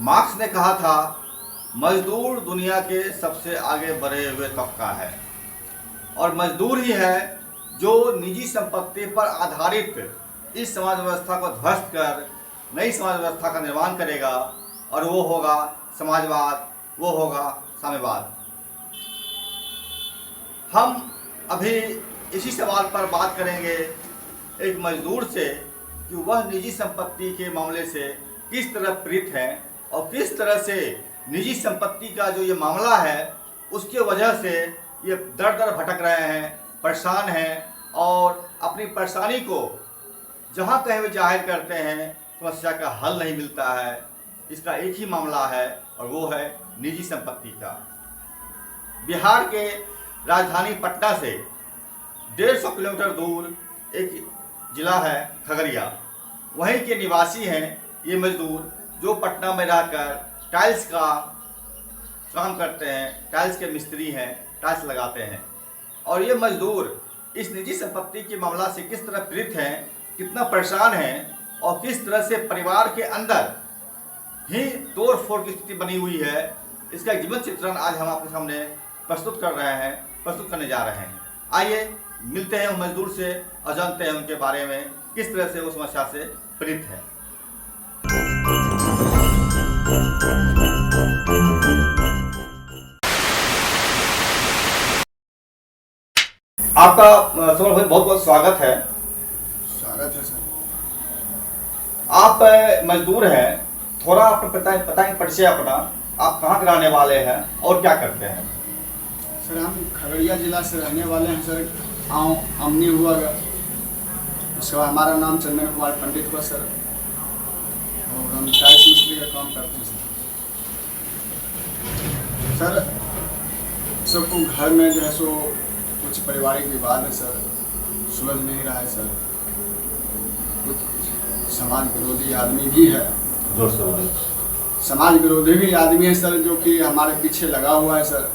Marks ने कहा था, मजदूर दुनिया के सबसे आगे बढ़े हुए तबका है और मजदूर ही है जो निजी संपत्ति पर आधारित इस समाज व्यवस्था को ध्वस्त कर नई समाज व्यवस्था का निर्माण करेगा और वो होगा समाजवाद, वो होगा साम्यवाद। हम अभी इसी सवाल पर बात करेंगे एक मजदूर से कि वह निजी संपत्ति के मामले से किस तरह प्रेरित है और किस तरह से निजी संपत्ति का जो ये मामला है उसके वजह से ये दर दर भटक रहे हैं, परेशान हैं और अपनी परेशानी को जहाँ कहीं भी जाहिर करते हैं, समस्या का हल नहीं मिलता है। इसका एक ही मामला है और वो है निजी संपत्ति का। बिहार के राजधानी पटना से 150 किलोमीटर दूर एक ज़िला है खगड़िया, वहीं के निवासी हैं ये मजदूर जो पटना में रहकर टाइल्स का काम करते हैं, टाइल्स के मिस्त्री हैं, टाइल्स लगाते हैं। और ये मजदूर इस निजी संपत्ति के मामला से किस तरह पीड़ित हैं, कितना परेशान हैं और किस तरह से परिवार के अंदर ही तोड़ फोड़ की स्थिति बनी हुई है, इसका एक जीवन चित्रण आज हम आपके सामने प्रस्तुत करने जा रहे हैं। आइए मिलते हैं उन मजदूर से और जानते हैं उनके बारे में किस तरह से उस समस्या से पीड़ित है। आपका सर बहुत बहुत स्वागत है। स्वागत है सर। आप मजदूर हैं, थोड़ा अपना बताएं परिचय अपना, आप कहाँ के रहने वाले हैं और क्या करते हैं? सर हम खगड़िया जिला से रहने वाले हैं सर। गाँव अमनी हुआ गा, उसके बाद हमारा नाम चंदन कुमार पंडित हुआ सर और हम टाइल्स मिस्त्री का काम करते हैं सर। सबको घर में जो है सो कुछ पारिवारिक विवाद है सर, सुलझ नहीं रहा है सर। कुछ समाज विरोधी आदमी भी है, समाज विरोधी भी आदमी है सर, जो कि हमारे पीछे लगा हुआ है सर,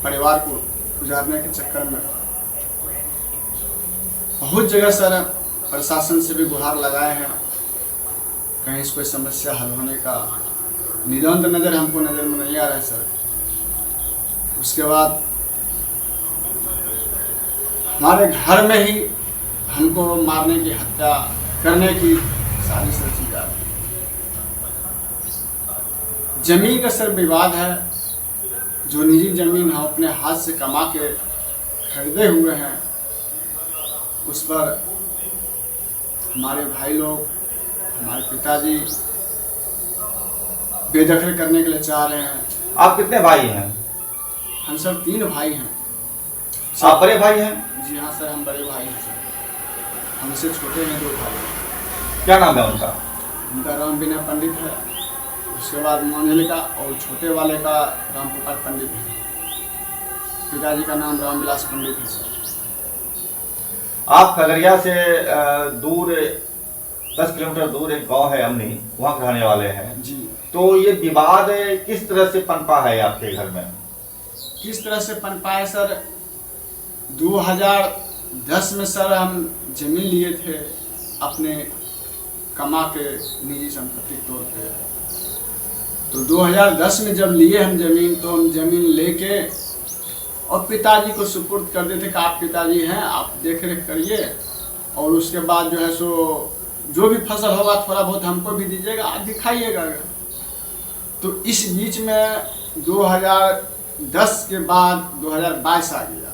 परिवार को गुजारने के चक्कर में। बहुत जगह सर प्रशासन से भी गुहार लगाए हैं, कहीं से कोई समस्या हल होने का निरंतर नज़र हमको नज़र में नहीं आ रहा है सर। उसके बाद हमारे घर में ही हमको मारने की, हत्या करने की साजिश रची जा रही है। जमीन का सर विवाद है, जो निजी जमीन हम अपने हाथ से कमा के खरीदे हुए हैं, उस पर हमारे भाई लोग, हमारे पिताजी बेदखल करने के लिए चाह रहे हैं। आप कितने भाई हैं? हम सर 3 भाई हैं। आप बड़े भाई हैं? जी हाँ सर, हम बड़े भाई हैं सर। हमसे छोटे हैं 2 भाई। क्या नाम है उनका? उनका राम बिना पंडित है, उसके बाद मोहन का, और छोटे वाले का राम पुकार पंडित है। पिताजी का नाम रामविलास पंडित है सर। आप खगड़िया से दूर 10 किलोमीटर दूर एक गांव है अमनी, वहाँ रहने वाले हैं जी। तो ये विवाद किस तरह से पनपा है आपके घर में? किस तरह से पनपा है सर? 2010 में सर हम जमीन लिए थे अपने कमा के निजी संपत्ति तौर पे। तो 2010 में जब लिए हम जमीन, तो हम जमीन लेके और पिताजी को सुपुर्द कर देते कि आप पिताजी हैं, आप देख रेख करिए और उसके बाद जो है सो जो भी फसल होगा थोड़ा बहुत हमको भी दीजिएगा, आप दिखाइएगा। तो इस बीच में 2010 के बाद 2022 आ गया।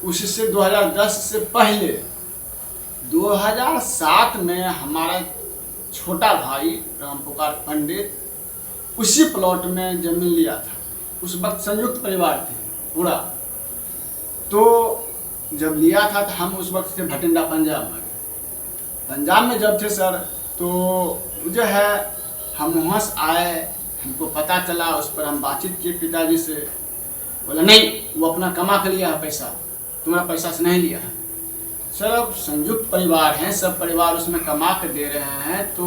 उससे 2010 से पहले 2007 में हमारा छोटा भाई रामपुकार पंडित उसी प्लॉट में जमीन लिया था। उस वक्त संयुक्त परिवार थे पूरा। तो जब लिया था तो हम उस वक्त से भटिंडा पंजाब में गए। पंजाब में जब थे सर, तो जो है हम वहाँ से आए, हमको पता चला, उस पर हम बातचीत किए पिताजी से। बोला नहीं, वो अपना कमा के लिया है पैसा, तुम्हारा पैसा से नहीं लिया है। सर अब संयुक्त परिवार हैं, सब परिवार उसमें कमा के दे रहे हैं, तो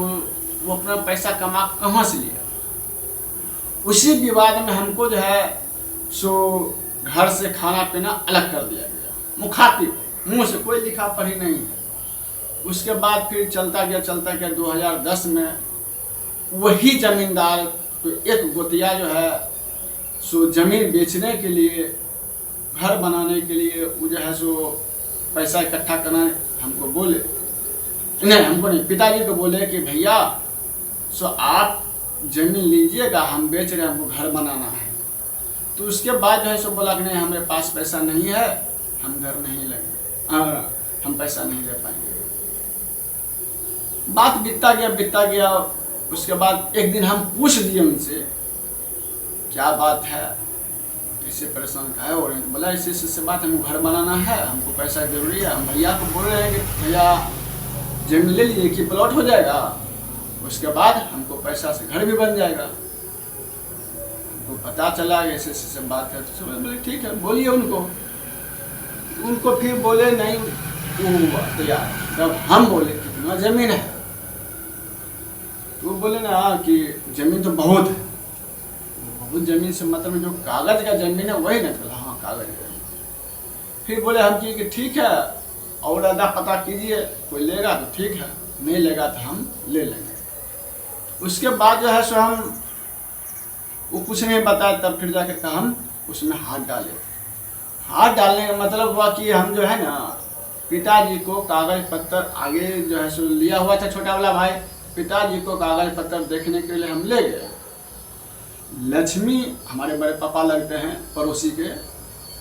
वो अपना पैसा कमा कहाँ से लिया? उसी विवाद में हमको जो है सो घर से खाना पीना अलग कर दिया गया, मुखातिब, मुंह से कोई लिखा पढ़ी नहीं है। उसके बाद फिर चलता गया 2010 में वही जमींदार को एक गोतिया जो है सो जमीन बेचने के लिए, घर बनाने के लिए वो जो है सो पैसा इकट्ठा करना हमको बोले, नहीं हमको नहीं, पिताजी को बोले कि भैया सो आप जमीन लीजिएगा, हम बेच रहे हैं, हमको घर बनाना है। तो उसके बाद जो है सो बोला कि नहीं हमारे पास पैसा नहीं है, हम घर नहीं लेंगे, हम पैसा नहीं दे पाएंगे। बात बीतता गया। उसके बाद एक दिन हम पूछ दिए उनसे क्या बात है, इससे परेशान का है, और तो बोला इससे बात हमको घर बनाना है, हमको पैसा जरूरी है। हम भैया को बोल रहे हैं कि भैया जमीन ले लीजिए कि प्लॉट हो जाएगा, उसके बाद हमको पैसा से घर भी बन जाएगा। हमको पता चला कि ऐसे बात है, तो बोले ठीक है बोलिए उनको फिर बोले नहीं तो यार, जब हम बोले कितना जमीन है तो वो बोले ना कि जमीन तो बहुत है। बहुत जमीन से मतलब जो कागज का जमीन है वही ना, चला हाँ कागज का। फिर बोले हम कि ठीक है और अदा पता कीजिए, कोई लेगा तो ठीक है, नहीं लेगा तो हम ले लेंगे। उसके बाद जो है सो हम वो कुछ नहीं बताया, तब फिर जाकर हम उसमें हाथ डाले। हाथ डालने का मतलब हुआ कि हम जो है ना पिताजी को कागज पत्तर आगे जो है सो लिया हुआ था छोटा वाला भाई, पिताजी को कागज पत्तर देखने के लिए हम ले गए। लक्ष्मी हमारे बड़े पापा लगते हैं पड़ोसी के,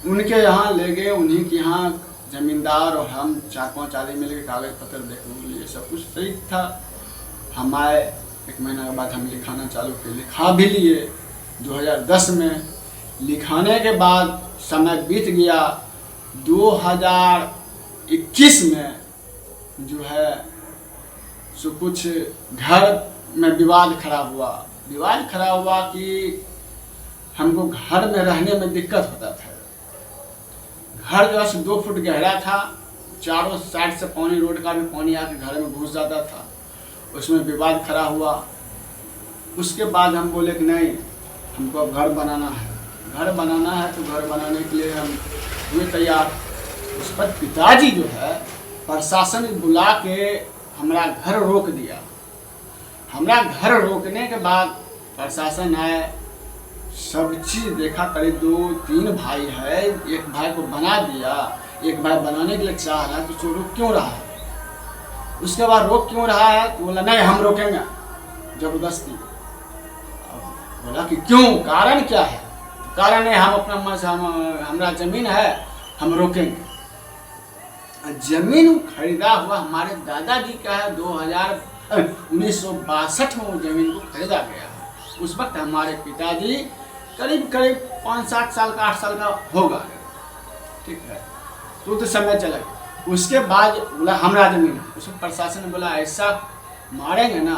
उनके यहाँ ले गए। उन्हीं के यहाँ जमींदार और हम 4-5 आदमी मिल के कागज पत्तर देखने लिए, सब कुछ सही था। हम आए, 1 महीना के बाद हम लिखाना चालू किए, लिखा भी लिए 2010 में। लिखाने के बाद समय बीत गया, 2021 में जो है सो कुछ घर में विवाद खड़ा हुआ कि हमको घर में रहने में दिक्कत होता था। घर जो है 2 फुट गहरा था, चारों साइड से पानी, रोड का भी पानी आके घर में घुस जाता था। उसमें विवाद खड़ा हुआ। उसके बाद हम बोले कि नहीं हमको अब घर बनाना है, तो घर बनाने के लिए हम हुए तैयार। उस पर पिताजी जो है प्रशासन बुला के हमारा घर रोक दिया। हमारा घर रोकने के बाद प्रशासन आए, सब चीज़ देखा, करीब 2-3 भाई है, एक भाई को बना दिया, एक भाई बनाने के लिए चाह रहा है, तो रोक क्यों रहा है? उसके बाद रोक क्यों रहा है तो बोला नहीं हम रोकेंगे जबरदस्ती। बोला कि क्यों, कारण क्या है? कारण है हम अपना मन से, हमारा जमीन है, हम रोकेंगे। जमीन खरीदा हुआ हमारे दादाजी का है, 1962 में वो जमीन को खरीदा गया। उस वक्त हमारे पिताजी करीब 5-7 साल का, 8 साल का होगा, ठीक है। तो समय चला गया। उसके बाद बोला हमारा जमीन है। उसमें प्रशासन ने बोला ऐसा मारेंगे ना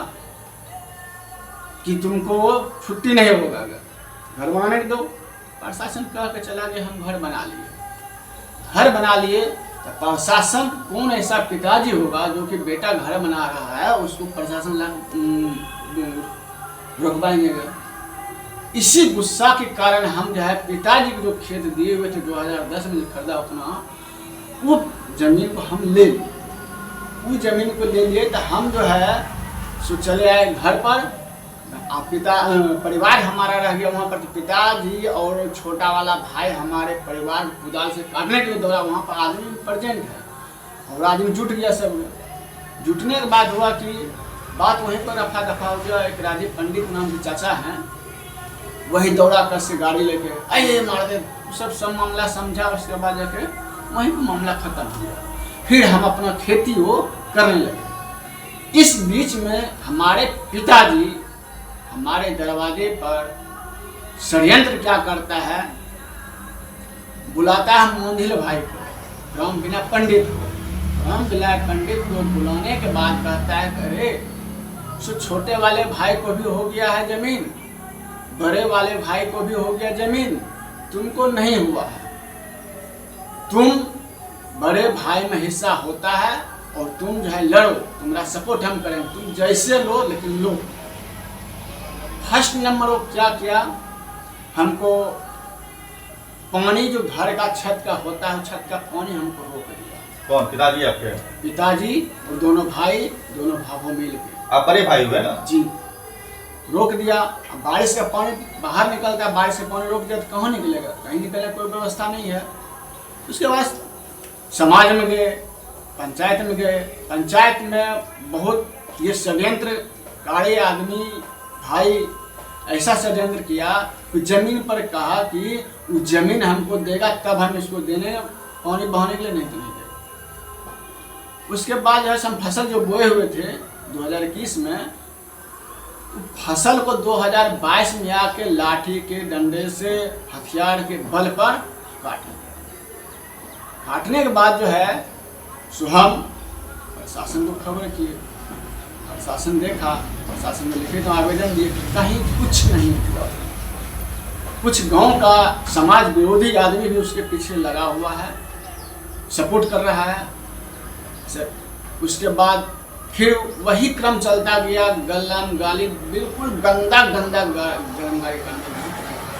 कि तुमको छुट्टी नहीं होगा, घर बनाने दो। प्रशासन कह के चला गया, हम घर बना लिए। तो प्रशासन कौन ऐसा पिताजी होगा जो कि बेटा घर बना रहा है, उसको प्रशासन रुकवाएंगे? इसी गुस्सा के कारण हम जो है पिताजी को जो खेत दिए हुए थे 2010 में खरीदा उतना, वो जमीन को हम ले लिए। वो जमीन को ले लिए तो हम जो है सो चले आए घर पर। परिवार हमारा रह गया वहाँ पर। तो पिताजी और छोटा वाला भाई हमारे परिवार कुदाल से काटने के लिए दौड़ा, वहाँ पर आदमी प्रेजेंट है और आदमी जुट गया। सब जुटने के बाद हुआ कि बात वहीं पर रफा दफा हो गया। एक राजीव पंडित नाम के चाचा हैं, वही दौड़ा कर से गाड़ी लेके आइए मार दे, सब मामला समझा। उसके बाद जाके वहीं पर मामला खत्म हो गया। फिर हम अपना खेती वो करने लगे। इस बीच में हमारे पिताजी हमारे दरवाजे पर षड्यंत्र क्या करता है, बुलाता है मोंधिल भाई को, राम बिना पंडित को बुलाने के बाद कहता है अरे सो छोटे वाले भाई को भी हो गया है जमीन, बड़े वाले भाई को भी हो गया जमीन, तुमको नहीं हुआ है। तुम बड़े भाई में हिस्सा होता है और तुम जो है लड़ो, तुम्हारा सपोर्ट हम करेंगे, तुम जैसे लो लेकिन लो। फर्स्ट नंबर वो क्या किया, हमको पानी जो घर का छत का होता है, छत का पानी हमको रोक दिया। कौन? पिताजी आपके? पिताजी और दोनों भाई, दोनों भावों मिल के। आप बड़े भाई हुए ना? जी। रोक दिया। अब बारिश का पानी बाहर निकलता है, बारिश का पानी रोक दिया तो कहाँ निकलेगा, कहीं निकलने कोई व्यवस्था नहीं है। उसके बाद समाज में गए, पंचायत में गए। पंचायत में बहुत ये षड्यंत्रकारी आदमी भाई ऐसा षड्यंत्र किया कि जमीन पर कहा कि वो जमीन हमको देगा तब हम इसको देने, पानी बहाने के लिए नहीं तो नहीं देगा। उसके बाद जो है हम फसल जो बोए हुए थे 2021 में, फसल को 2022 में आके लाठी के डंडे से हथियार के बल पर काटने के बाद जो है सो हम प्रशासन को खबर किए। प्रशासन देखा, प्रशासन में लिखे तो आवेदन दिए, कहीं कुछ नहीं हुआ। कुछ गांव का समाज विरोधी आदमी भी उसके पीछे लगा हुआ है, सपोर्ट कर रहा है। उसके बाद फिर वही क्रम चलता गया, गलन गाली, बिल्कुल गंदा गरमगारी करने।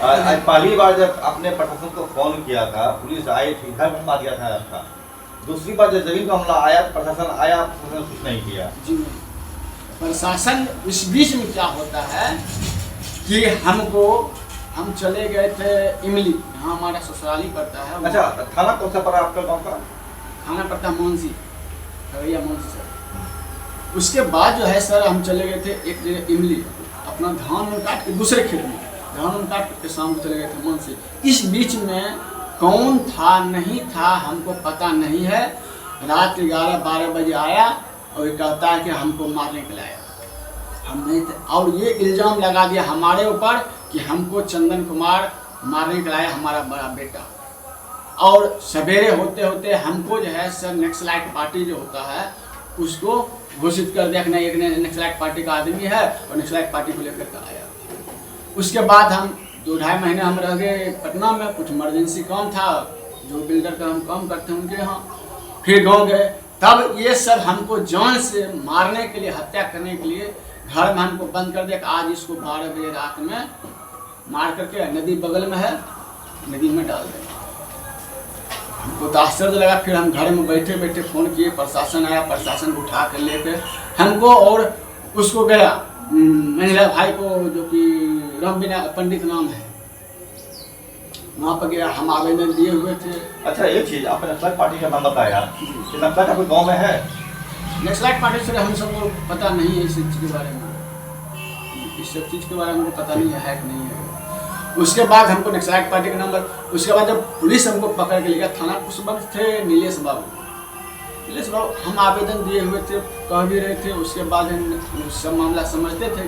आज पहली बार जब आपने प्रशासन को फोन किया था, पुलिस आई थी, घर घुमा दिया था आपका। दूसरी बार जब जमीन का हमला आया, प्रशासन आया, प्रशासन कुछ नहीं किया। जी प्रशासन, इस बीच में क्या होता है कि हम चले गए थे इमली, यहाँ हमारा ससुराली पड़ता है। अच्छा, थाना कौन सा पड़ा आपका गाँव का? थाना पड़ता मुंशी, खगड़िया मुंशी सर। उसके बाद जो है सर हम चले गए थे एक जगह इमली, अपना धान काट के दूसरे खेत में धान काट के शाम को चले गए थे मुंशी। इस बीच में कौन था नहीं था हमको पता नहीं है। रात 11-12 बजे आया और ये कहता है कि हमको मारने के लिए आया, हम नहीं थे। और ये इल्ज़ाम लगा दिया हमारे ऊपर कि हमको चंदन कुमार मारने के लिए आया, हमारा बड़ा बेटा। और सवेरे होते होते हमको जो है सर नक्सलाइट पार्टी जो होता है उसको घोषित कर दिया कि नहीं, एक नक्सलाइट पार्टी का आदमी है और नक्सलाइट पार्टी को लेकर के आया। उसके बाद हम 2-2.5 महीने हम रह गए पटना में, कुछ इमरजेंसी काम था, जो बिल्डर का हम काम करते हैं उनके यहाँ। फिर गाँव गए, तब ये सब हमको जान से मारने के लिए, हत्या करने के लिए घर में हमको बंद कर दिया कि आज इसको 12 बजे रात में मार करके नदी बगल में है, नदी में डाल दें। हमको तो आश्चर्य लगा। फिर हम घर में बैठे बैठे फ़ोन किए, प्रशासन आया, प्रशासन उठा कर लेके हमको और उसको गया महिला भाई को, जो कि रामबिना पंडित नाम है, वहाँ पर गया। हम आवेदन दिए हुए थे। अच्छा, एक चीज़ आपने नक्सलाइट पार्टी का नाम बताया, नक्सलाइट आपके गाँव में है? नक्सलाइट पार्टी से हम सबको पता नहीं है इस चीज़ के बारे में, इस सब चीज़ के बारे में हमको पता नहीं है कि नहीं है। उसके बाद हमको नक्सलाइट पार्टी का नंबर, उसके बाद जब पुलिस हमको पकड़ के ले गया थाना, उस वक्त थे नीलेश बाबू। हम आवेदन दिए हुए थे, कह भी रहे थे। उसके बाद हम सब मामला समझते थे।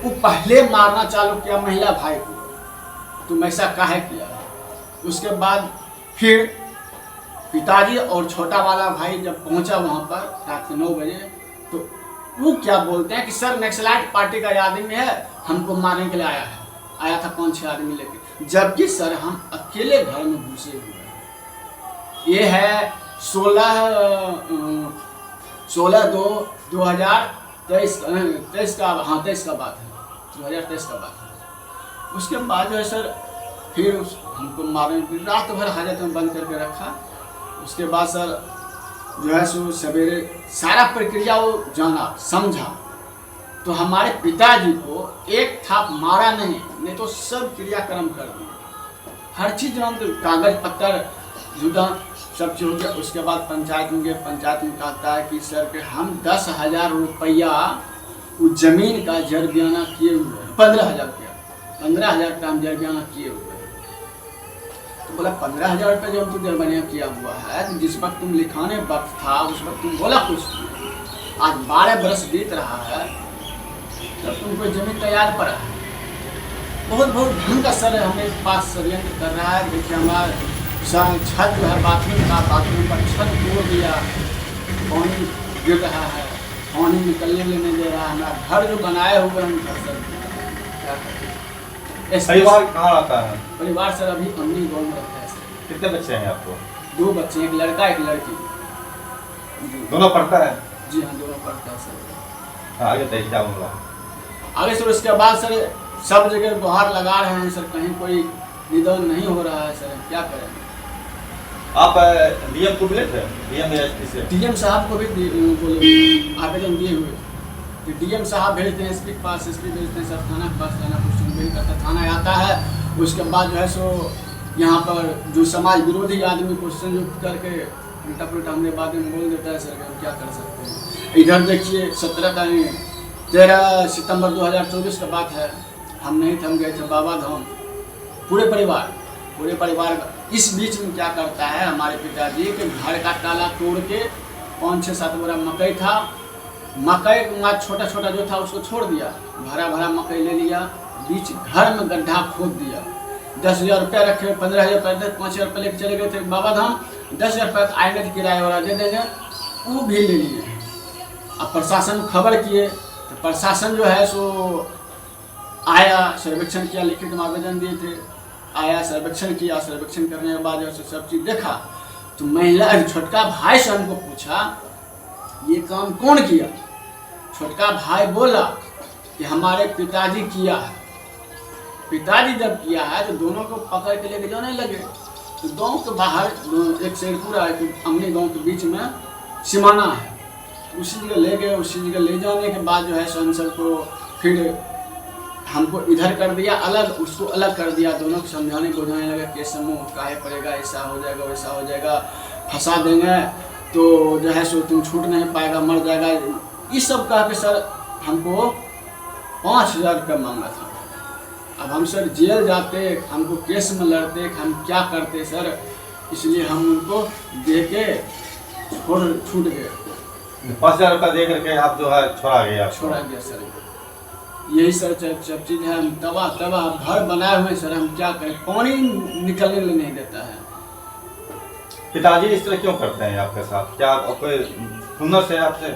वो पहले मारना चालू किया महिला भाई को, तुम ऐसा काहे किया। उसके बाद फिर पिताजी और छोटा वाला भाई जब पहुंचा वहाँ पर रात के 9 बजे, तो वो क्या बोलते हैं कि सर नक्सलाइट पार्टी का आदमी है, हमको मारने के लिए आया था 5-6 आदमी लेके। जबकि सर हम अकेले घर में घुसे हुए हैं। ये है 16/2/2023 का, हाँ 23 का बात है, 2023 का बात है। उसके बाद जो है सर फिर हमको मारने, रात भर हाजत में बंद करके रखा। उसके बाद सर जो है सो सवेरे सारा प्रक्रिया वो जाना समझा, तो हमारे पिताजी को एक थाप मारा नहीं तो सब क्रियाक्रम कर दिए, हर चीज़ हम कागज पत्तर जुदा सब चीज हो गया। उसके बाद पंचायत में गए, पंचायत में कहता है कि सर के हम 10,000 रुपया उस जमीन का जरबियाना किए हुए हैं, 15,000 रुपया, 15,000 का हम जरबियाना किए हुए हैं। तो बोला 15,000 रुपये जो तुम जरबियाना किया हुआ है, तो जिस वक्त तुम लिखाने वक्त था उस वक्त तुम बोला कुछ, आज 12 बरस बीत रहा है तब तुमको जमीन तैयार पड़ा है। बहुत ढंग का सर हमें पास षड्यंत्र कर रहा है। देखिए हमारा छत जो है बाथरूम का, बाथरूम पर छत तोड़ दिया, पानी गिर रहा है, पानी निकलने नहीं दे रहा है। हमारा घर जो बनाए हुए हैं घर सर क्या करें। परिवार कहाँ आता है? परिवार सर अभी अन्नी गाँव में रहता है सर। कितने बच्चे हैं आपको? 2 बच्चे, एक लड़का एक लड़की। दोनों पढ़ता है? जी हाँ, दोनों पढ़ता है सर। आगे बताइए क्या मामला? आगे सर उसके बाद सर सब जगह गुहार लगा रहे हैं सर, कहीं कोई निदान नहीं हो रहा है सर, क्या करें। आप डीएम को मिले थे? डीएम या एसपी से? डीएम साहब को भी बोले आवेदन दिए हुए, कि डीएम साहब भेजते हैं एसपी के पास, एसपी भेजते हैं सर थाना के पास, थाना कुछ सुनवाई करता है, थाना आता है। उसके बाद जो है सो यहाँ पर जो समाज विरोधी आदमी को संयुक्त करके उल्टा पुल्टा हमने बाद में बोल देता है। सर हम क्या कर सकते हैं। इधर देखिए 13 सितंबर 2024 का बात है, हम नहीं थे, हम गए थे बाबा धाम पूरे परिवार। इस बीच में क्या करता है हमारे पिताजी के घर का ताला तोड़ के 5-6-7 बोरा मकई था, मकई का छोटा छोटा जो था उसको छोड़ दिया, भरा मकई ले लिया, बीच घर में गड्ढा खोद दिया। 10,000 रुपया रखे, 15,000 रुपये, 5,000 रुपये लेके चले गए थे बाबा धाम। 10,000 रुपये आएंगे तो किराया वाला दे देंगे, वो भी ले लिए। अब प्रशासन को खबर किए तो प्रशासन जो है सो आया, सर्वेक्षण किया, लिखित में आवेदन दिए थे, आया सर्वेक्षण किया। सर्वेक्षण करने के बाद जो है सब चीज़ देखा तो महिला छोटका भाई से हमको पूछा ये काम कौन किया। छोटका भाई बोला कि हमारे पिताजी किया है। पिताजी जब किया है तो दोनों को पकड़ के लेके जाने लगे। तो गांव के बाहर एक शेरपुरा अमनी गांव के बीच में सिमाना है, उसी जगह ले गए। उसी जगह ले जाने के बाद जो है संसद को फिर हमको इधर कर दिया अलग, उसको अलग कर दिया। दोनों को समझाने बुझाने लगे केस समूह काहे पड़ेगा, ऐसा हो जाएगा वैसा हो जाएगा, फंसा देंगे तो जो है सो तुम छूट नहीं पाएगा, मर जाएगा। ये सब कह के सर हमको 5,000 रुपये मांगा था। अब हम सर जेल जाते, हमको केस में लड़ते, हम क्या करते सर, इसलिए हम उनको दे के छूट गए। 5,000 रुपया दे करके आप जो है छोड़ा गया सर। यही सर सब चीज़ है। हम तबाह घर बनाए हुए सर, हम क्या करें, पानी निकलने नहीं देता है। पिताजी इस तरह क्यों करते हैं आपके साथ, क्या कोई हुनर से आपसे?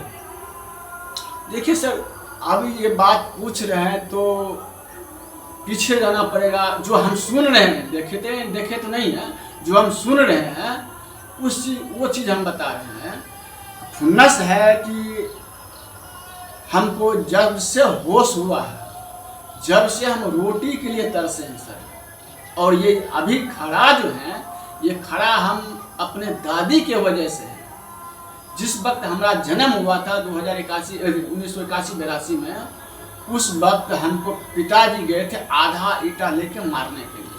देखिए सर, अभी ये बात पूछ रहे हैं तो पीछे जाना पड़ेगा। जो हम सुन रहे हैं, देखे तो नहीं है, जो हम सुन रहे हैं वो चीज़ हम बता रहे हैं। हुनस है कि हमको जब से होश हुआ है, जब से हम रोटी के लिए तरसे हैं सर। और ये अभी खड़ा जो है, ये खड़ा हम अपने दादी के वजह से है। जिस वक्त हमारा जन्म हुआ था 1981-82 में, उस वक्त हमको पिताजी गए थे आधा ईटा लेके मारने के लिए।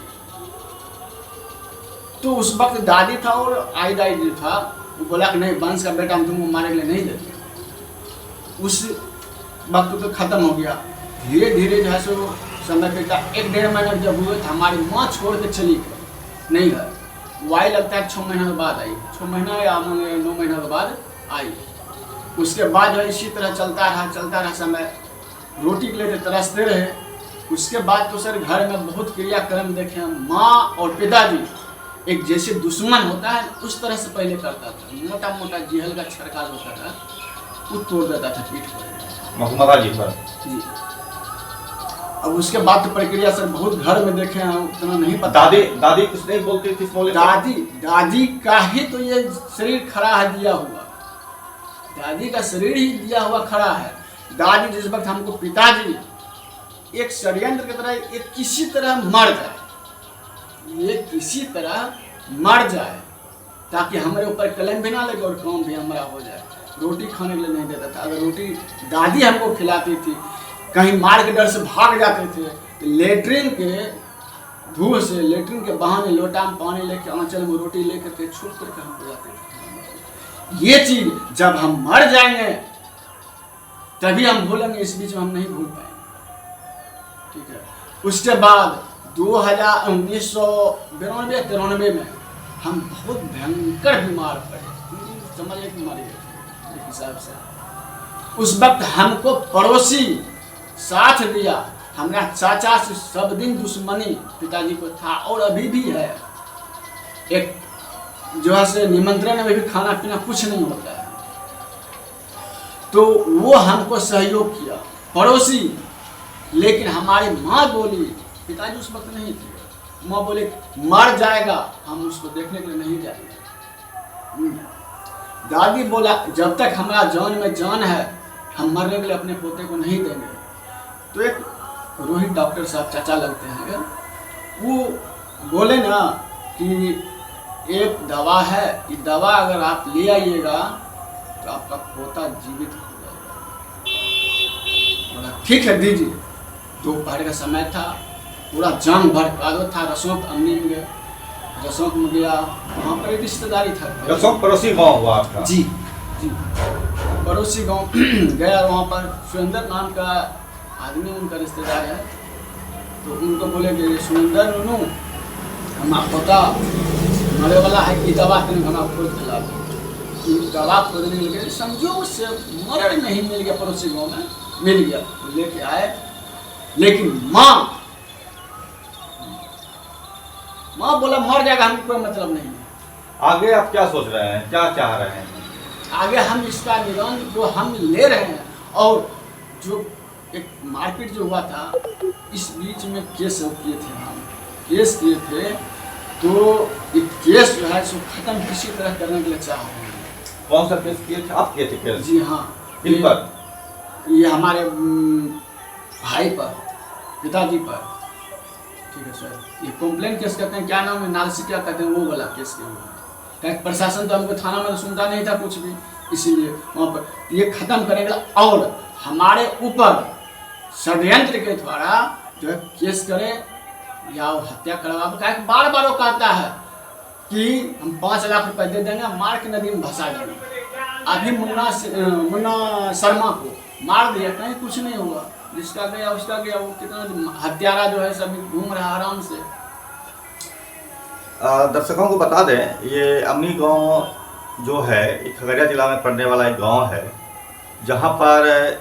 तो उस वक्त दादी था और आई जो था वो बोला कि नहीं, वंश का बेटा हम तुमको मारने के लिए नहीं देते। उस वक्त तो खत्म हो गया। धीरे धीरे जो है सो समय बीता। 1-1.5 महीना जब हुए तो हमारी माँ छोड़ के चली गई, नहीं घर। वो आई लगता है 6 महीना के बाद आई, 6 महीना या 9 महीना के बाद आई। उसके बाद जो है इसी तरह चलता रहा समय, रोटी के लिए तरसते रहे। उसके बाद तो सर घर में बहुत क्रियाक्रम देखे हैं। माँ और पिताजी एक जैसे दुश्मन होता है उस तरह से पहले करता था। मोटा मोटा जिहल का छड़काल होता था, वो तोड़ देता था पीठ पर, माता जी पर जी। अब उसके बाद तो प्रक्रिया सर बहुत घर में देखे हैं, उतना नहीं पता। दादी कुछ नहीं बोलती थी? दादी का ही तो ये शरीर खड़ा है, दिया हुआ दादी का शरीर ही दिया हुआ खड़ा है। दादी जिस वक्त हमको पिताजी एक षड्यंत्र की तरह एक किसी तरह मर जाए, ये किसी तरह मर जाए ताकि हमारे ऊपर कलम भी ना लगे और काम भी हमारा हो जाए। रोटी खाने के लिए नहीं देता था। अगर रोटी दादी हमको खिलाती थी, कहीं मार के डर से भाग जाते थे तो लेटरिन के धूल से, लेटरिन के बहाने लोटा में पानी लेके आंचल में रोटी लेकर के छुप करके हम जाते थे। ये चीज जब हम मर जाएंगे तभी हम भूलेंगे, इस बीच में हम नहीं भूल पाएंगे, ठीक है। उसके बाद 1992-93 में हम बहुत भयंकर बीमार पड़े, समझ एक बीमारी एक हिसाब से। उस वक्त हमको पड़ोसी साथ दिया। हमारा चाचा से सब दिन दुश्मनी पिताजी को था और अभी भी है। एक जो है से निमंत्रण में भी खाना पीना कुछ नहीं होता है, तो वो हमको सहयोग किया पड़ोसी। लेकिन हमारी माँ बोली, पिताजी उस वक्त नहीं थे, माँ बोले मर जाएगा, हम उसको देखने के लिए नहीं जाएंगे। दादी बोला जब तक हमारा जान में जान है हम मरने के लिए अपने पोते को नहीं देंगे। तो एक रोहित डॉक्टर साहब चाचा लगते हैं, वो बोले ना कि एक दवा है, ये दवा अगर आप ले आइएगा तो आपका पोता जीवित हो जाएगा। ठीक है दीजिए। दोपहर का समय था, पूरा जाम भर कागज था। रसोक अम्मी में गए, रसोक में गया, वहाँ पर एक रिश्तेदारी था। रसोक पड़ोसी गांव हुआ आपका? जी जी, पड़ोसी गांव गया। वहाँ पर सुरेंद्र नाम का आदमी उनका रिश्तेदार है, तो उनको बोले कि सुरेंद्र नूनू हम आपको बता मरे वाला है कि दवा के हम आपको दिला दें। दवा खोजने लगे, समझो उससे मरण नहीं मिल गया, पड़ोसी गाँव में मिल गया, तो लेके आए। लेकिन माँ बोला मर जाएगा, हमको कोई मतलब नहीं है। आगे आप क्या सोच रहे हैं, क्या चाह रहे हैं? आगे हम इसका निदान जो हम ले रहे हैं, और जो एक मारपीट जो हुआ था, इस बीच में केस किए थे, हम केस किए थे, तो ये केस जो है सो खत्म किसी तरह करने के लिए चाह रहे हैं। कौन सा केस किए थे आप? किए थे केस? जी हाँ। किन पर? ये हमारे भाई पर, पिताजी पर। ठीक है सर, ये कंप्लेंट केस कहते हैं, क्या नाम है, नालसी क्या कहते हैं, वो वाला केस के हुआ। क्या प्रशासन तो हमको थाना में सुनता नहीं था कुछ भी, इसीलिए वहाँ पर ये खत्म करेगा और हमारे ऊपर षड्यंत्र के द्वारा जो है केस करे या हत्या करवा। क्या बार बार वो कहता है कि हम 5 लाख रुपए दे देंगे, मार के नदी में भसा देंगे। अभी मुन्ना शर्मा को मार दिया, कहीं कुछ नहीं हुआ, जिसका गया उसका गया। वो कितना हत्यारा जो है सभी घूम रहा आराम से। दर्शकों को बता दें, ये अमनी गांव जो है एक खगड़िया जिला में पड़ने वाला एक गांव है, जहां पर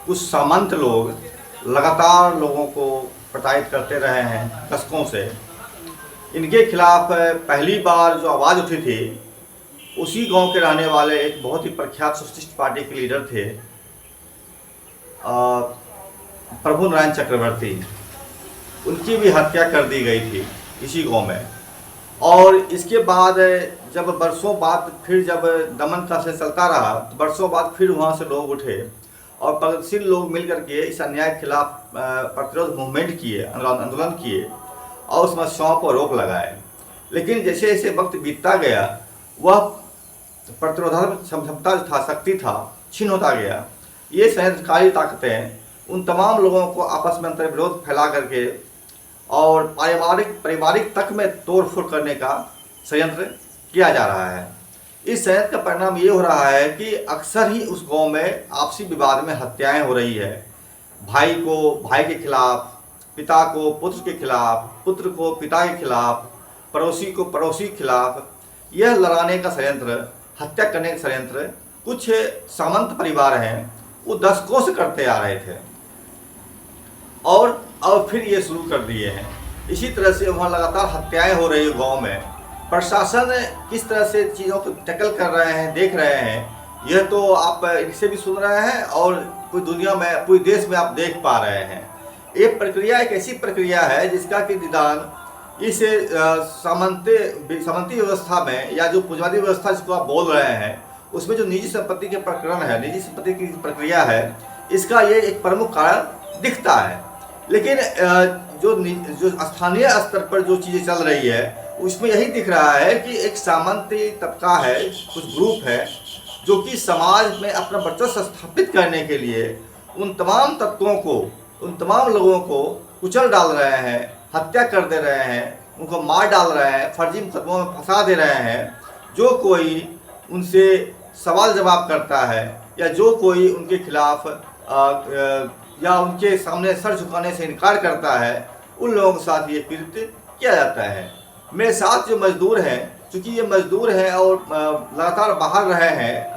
कुछ सामंत लोग लगातार लोगों को प्रताड़ित करते रहे हैं दशकों से। इनके खिलाफ पहली बार जो आवाज़ उठी थी, उसी गांव के रहने वाले एक बहुत ही प्रख्यात सोशलिस्ट पार्टी के लीडर थे प्रभु नारायण चक्रवर्ती। उनकी भी हत्या कर दी गई थी इसी गांव में। और इसके बाद जब बरसों बाद फिर जब दमन का से चलता रहा, तो बरसों बाद फिर वहाँ से लोग उठे और प्रगतिशील लोग मिल करके इस अन्याय के खिलाफ प्रतिरोध मूवमेंट किए, आंदोलन किए और उस समस्याओं पर रोक लगाए। लेकिन जैसे जैसे वक्त बीतता गया, वह प्रतिरोधात्मक क्षमता जो था, शक्ति था, छीन होता गया। ये संयंत्रकारी ताकतें उन तमाम लोगों को आपस में अंतर विरोध फैला करके और पारिवारिक तक में तोड़ फोड़ करने का संयंत्र किया जा रहा है। इस संयंत्र का परिणाम ये हो रहा है कि अक्सर ही उस गांव में आपसी विवाद में हत्याएं हो रही है। भाई को भाई के खिलाफ, पिता को पुत्र के खिलाफ, पुत्र को पिता के खिलाफ, पड़ोसी को पड़ोसी के खिलाफ। यह लड़ाने का संयंत्र, हत्या करने का संयंत्र कुछ सामंत परिवार हैं, वो दशकों से करते आ रहे थे और अब फिर ये शुरू कर दिए हैं। इसी तरह से वहाँ लगातार हत्याएं हो रही है गांव में। प्रशासन किस तरह से चीज़ों को टैकल कर रहे हैं, देख रहे हैं, यह तो आप इनसे भी सुन रहे हैं और पूरी दुनिया में, पूरे देश में आप देख पा रहे हैं। ये प्रक्रिया एक ऐसी प्रक्रिया है जिसका कि निदान इस सामंती व्यवस्था में, या जो पूंजीवादी व्यवस्था जिसको आप बोल रहे हैं, उसमें जो निजी संपत्ति के प्रकरण है, निजी संपत्ति की प्रक्रिया है, इसका ये एक प्रमुख कारण दिखता है। लेकिन जो स्थानीय स्तर पर जो चीज़ें चल रही है, उसमें यही दिख रहा है कि एक सामंती तबका है, कुछ ग्रुप है, जो कि समाज में अपना वर्चस्व स्थापित करने के लिए उन तमाम तत्वों को, उन तमाम लोगों को कुचल डाल रहे हैं, हत्या कर दे रहे हैं, उनको मार डाल रहे हैं, फर्जी मुकदमों में फंसा दे रहे हैं। जो कोई उनसे सवाल जवाब करता है या जो कोई उनके खिलाफ या उनके सामने सर झुकाने से इनकार करता है, उन लोगों के साथ ये कृत्य किया जाता है। मेरे साथ जो मजदूर हैं, चूँकि ये मजदूर हैं और लगातार बाहर रहे हैं,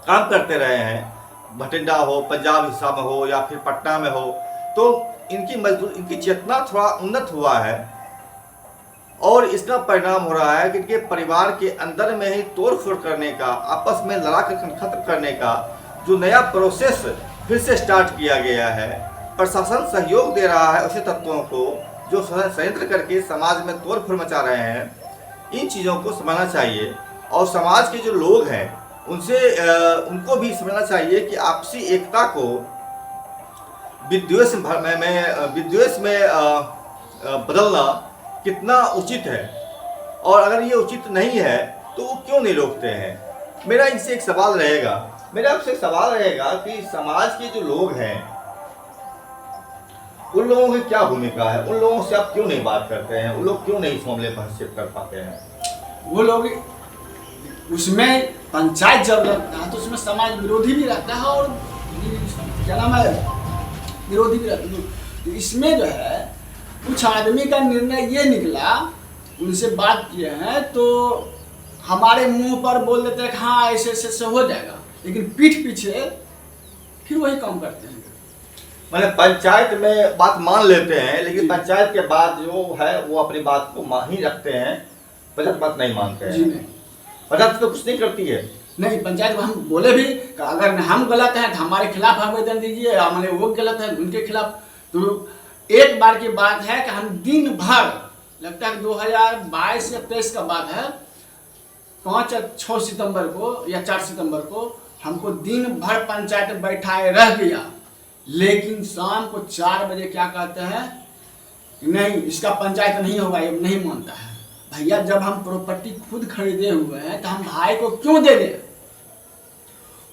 काम करते रहे हैं, भटिंडा हो, पंजाब हिस्सा में हो या फिर पटना में हो, तो इनकी चेतना थोड़ा उन्नत हुआ है और इसका परिणाम हो रहा है कि इनके परिवार के अंदर में ही तोड़ फोड़ करने का, आपस में लड़ा कर खत्म करने का जो नया प्रोसेस फिर से स्टार्ट किया गया है। प्रशासन सहयोग दे रहा है ऐसे तत्वों को जो संयंत्र करके समाज में तोड़ फोड़ मचा रहे हैं। इन चीज़ों को समझना चाहिए और समाज के जो लोग हैं उनको भी समझना चाहिए कि आपसी एकता को विद्वेष में बदलना कितना उचित है, और अगर ये उचित नहीं है तो वो क्यों नहीं रोकते हैं। मेरा इनसे एक सवाल रहेगा मेरा आपसे सवाल रहेगा कि समाज के जो लोग हैं उन लोगों की क्या भूमिका है, उन लोगों से आप क्यों नहीं बात करते हैं, उन लोग क्यों नहीं इस मामले पर हस्तक्षेप कर पाते हैं? वो लोग उसमें पंचायत जब लगता है तो उसमें समाज विरोधी भी रहता है और क्या नाम है विरोधी भी रहता है। तो इसमें जो है कुछ आदमी का निर्णय ये निकला, उनसे बात किए हैं तो हमारे मुंह पर बोल देते हैं कि हाँ ऐसे ऐसे से हो जाएगा, लेकिन पीठ पीछे फिर वही काम करते हैं। मतलब पंचायत में बात मान लेते हैं, लेकिन पंचायत के बाद जो है वो अपनी बात को मान ही रखते हैं, पंचायत बात नहीं मानते हैं। जी नहीं, पंचायत तो कुछ नहीं करती है। नहीं पंचायत को हम बोले भी कि अगर हम गलत हैं तो हमारे खिलाफ आवेदन दीजिए, हमारे वो गलत है उनके खिलाफ। तो एक बार की बात है कि हम दिन भर, लगता है 2022 या 23 का बात है, 5 या 6 सितंबर को या 4 सितंबर को हमको दिन भर पंचायत बैठाए रह गया, लेकिन शाम को 4 बजे क्या कहते हैं, नहीं इसका पंचायत नहीं होगा, ये नहीं मानता है। भैया जब हम प्रॉपर्टी खुद खरीदे हुए हैं तो हम भाई को क्यों दे दें?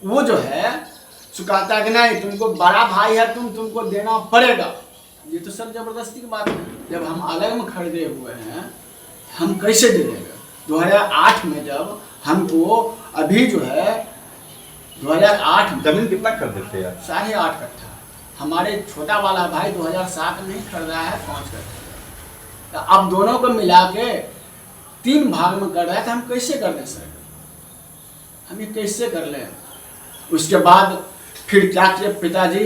वो जो है कहता है कि नहीं तुमको बड़ा भाई है, तुमको देना पड़ेगा। ये तो सर जबरदस्ती की बात है। जब हम अलग में खरीदे हुए हैं हम कैसे दे देंगे? 2008 में जब हमको अभी जो है 2008 में जमीन कितना खरीदे थे यार? 8.5 कट्ठा। हमारे छोटा वाला भाई 2007 में ही खरीदा है 5 कट्ठा। तो अब दोनों को मिला के 3 भाग में कर रहा है, तो हम कैसे कर लें सर? हम ये कैसे कर लें? उसके बाद फिर क्या किए पिताजी,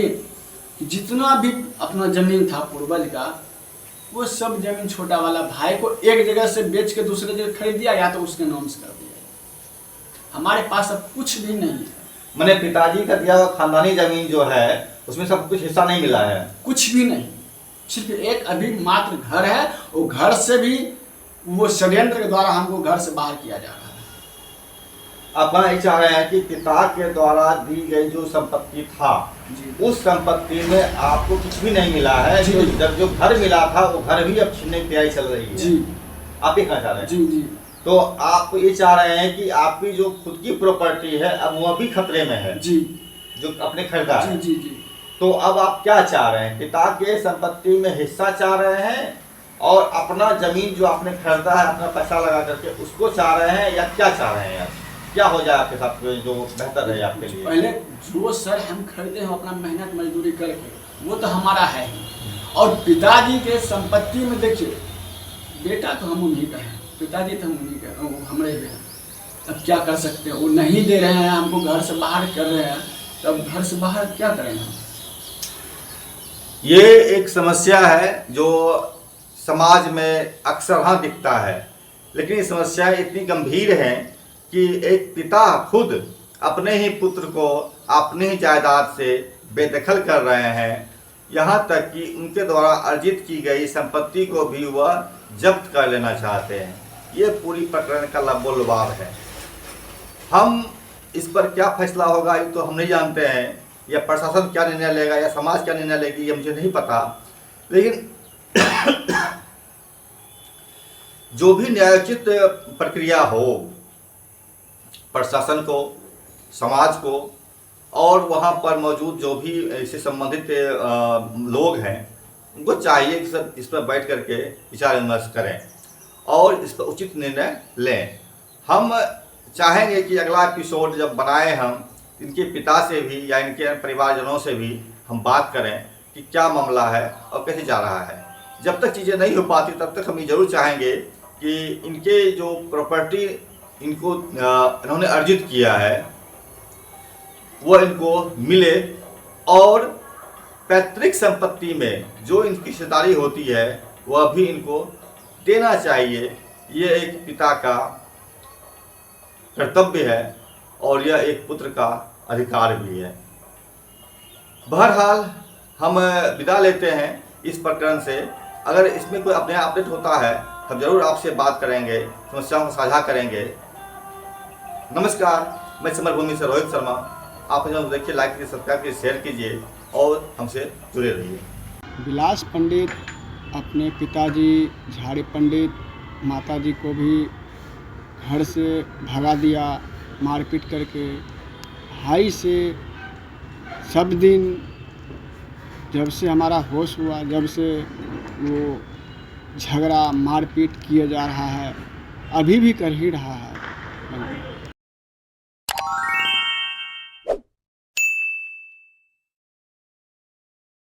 जितना भी अपना जमीन था पूर्वज का, वो सब जमीन छोटा वाला भाई को एक जगह से बेच के दूसरे जगह खरीद दिया, या तो उसके नाम से कर दिया। हमारे पास अब कुछ भी नहीं है। मैंने पिताजी का दिया हुआ खानदानी जमीन जो है उसमें सब कुछ हिस्सा नहीं मिला है, कुछ भी नहीं, सिर्फ एक अभी मात्र घर है। वो घर से भी वो षड्यंत्र के द्वारा हमको घर से बाहर किया जा रहा है। आप ये चाह रहे हैं कि पिता के द्वारा दी गई जो संपत्ति था उस संपत्ति में आपको कुछ भी नहीं मिला है, जो घर मिला था वो घर भी अब छीनने की तैयारी चल रही है। जी आप ये कहना चाह रहे हैं? जी जी। तो आप ये चाह रहे हैं कि आपकी जो खुद की प्रॉपर्टी है अब वो भी खतरे में है जी, जो अपने खरीदा है। जी जी जी। तो अब आप क्या चाह रहे हैं? पिता के संपत्ति में हिस्सा चाह रहे हैं और अपना जमीन जो आपने खरीदा है अपना पैसा लगा करके उसको चाह रहे हैं, या क्या चाह रहे हैं यार? क्या हो जाए आपके साथ जो बेहतर है आपके लिए? पहले जो सर हम खरीदे हैं अपना मेहनत मजदूरी करके वो तो हमारा है ही, और पिताजी के संपत्ति में देखिए बेटा तो हम उन्हीं का है, पिताजी तो हम उन्हीं का, हमारे भी हैं। अब क्या कर सकते हैं? वो नहीं दे रहे हैं हमको, घर से बाहर कर रहे हैं, तब घर से बाहर क्या करें हम? ये एक समस्या है जो समाज में अक्सर हाँ दिखता है, लेकिन ये समस्या इतनी गंभीर है कि एक पिता खुद अपने ही पुत्र को अपनी ही जायदाद से बेदखल कर रहे हैं, यहाँ तक कि उनके द्वारा अर्जित की गई संपत्ति को भी वह जब्त कर लेना चाहते हैं। ये पूरी प्रकरण का लबोलबाब है। हम इस पर क्या फैसला होगा ये तो हम नहीं जानते हैं, या प्रशासन क्या निर्णय लेगा या समाज क्या निर्णय लेगी ये मुझे नहीं पता, लेकिन जो भी न्यायोचित प्रक्रिया हो, प्रशासन को, समाज को और वहाँ पर मौजूद जो भी इससे संबंधित लोग हैं उनको चाहिए कि सब इस पर बैठ करके विचार विमर्श करें और इस पर उचित निर्णय लें। हम चाहेंगे कि अगला एपिसोड जब बनाएं हम इनके पिता से भी या इनके परिवारजनों से भी हम बात करें कि क्या मामला है और कैसे जा रहा है। जब तक चीज़ें नहीं हो पाती तब तक हम ये जरूर चाहेंगे कि इनके जो प्रॉपर्टी इनको इन्होंने अर्जित किया है वो इनको मिले, और पैतृक संपत्ति में जो इनकी हिस्सेदारी होती है वह भी इनको देना चाहिए। ये एक पिता का कर्तव्य है और यह एक पुत्र का अधिकार भी है। बहरहाल हम विदा लेते हैं इस प्रकरण से। अगर इसमें कोई अपने अपडेट होता है हम जरूर आपसे बात करेंगे, समस्याओं को साझा करेंगे। नमस्कार, मैं समरभूमि से रोहित शर्मा। आप जो देखिए लाइक कीजिए, सब्सक्राइब कीजिए, शेयर कीजिए और हमसे जुड़े रहिए। विलास पंडित अपने पिताजी झाड़ी पंडित माताजी को भी घर से भगा दिया मारपीट करके, भाई से सब दिन जब से हमारा होश हुआ, जब से वो झगड़ा मारपीट किया जा रहा है, अभी भी कर ही रहा है।